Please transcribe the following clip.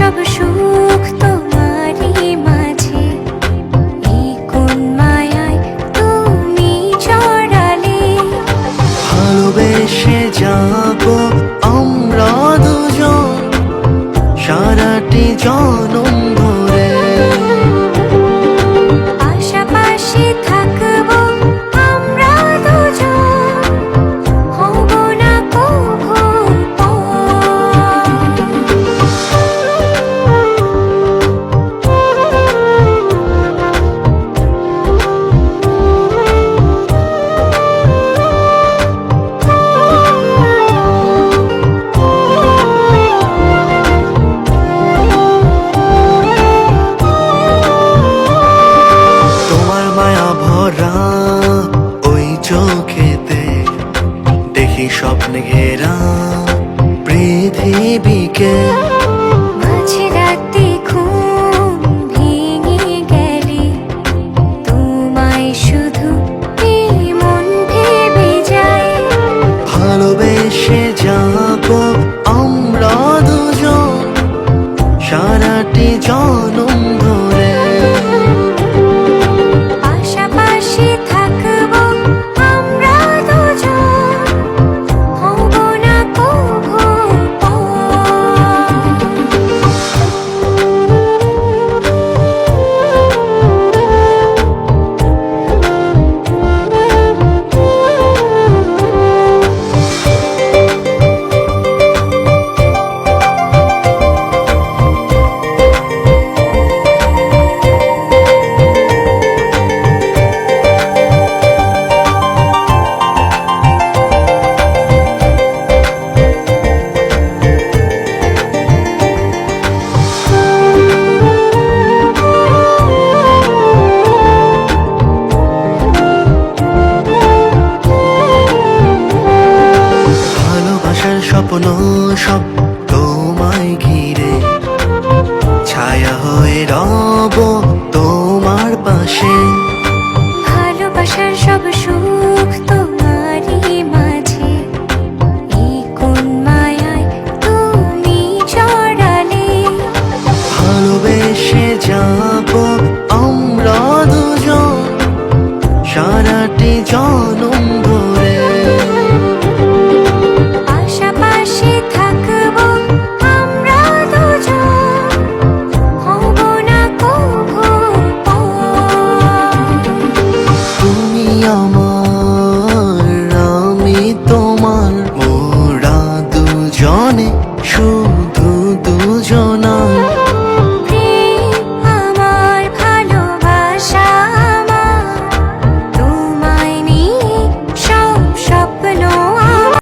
সব সুখ তোমারই মাঝে, এই কোন মায়ায় তুমি জড়ালে। ভালোবেসে যাবো আমরা দুজন সারাটি জনম ধরে। পাশাপাশি থাকবো আমরা দুজন, হব না কভু পর। তোমার মায়া ভরা ওই চোখেতে দেখি স্বপ্নে ঘেরা পৃথিবীকে। মাঝরাতে ঘুম ভেঙে গেলে তোমায় শুধু এই মন ভেবে যায়। ভালোবেসে যাবো আমরা দুজন সারাটি জনম ধরে। পাশাপাশি থাকবো আমরা দুজন, হব না কভু পর। ভালোবাসার স্বপ্ন সব তোমায় ঘিরে, ছায়া হয়ে রব তোমার পাশে। ভালোবাসার সব সুখ তোমারই মাঝে, এই কোন মায়ায় তুমি জড়ালে। ভালোবেসে যাবো আমরা দুজন সারাটি জনম ধরে। পাশাপাশি থাকবো আমরা দুজন, হব না কভু পর। তুমি আমার আমি তোমার, মোরা দুজনে শুধু দুজন।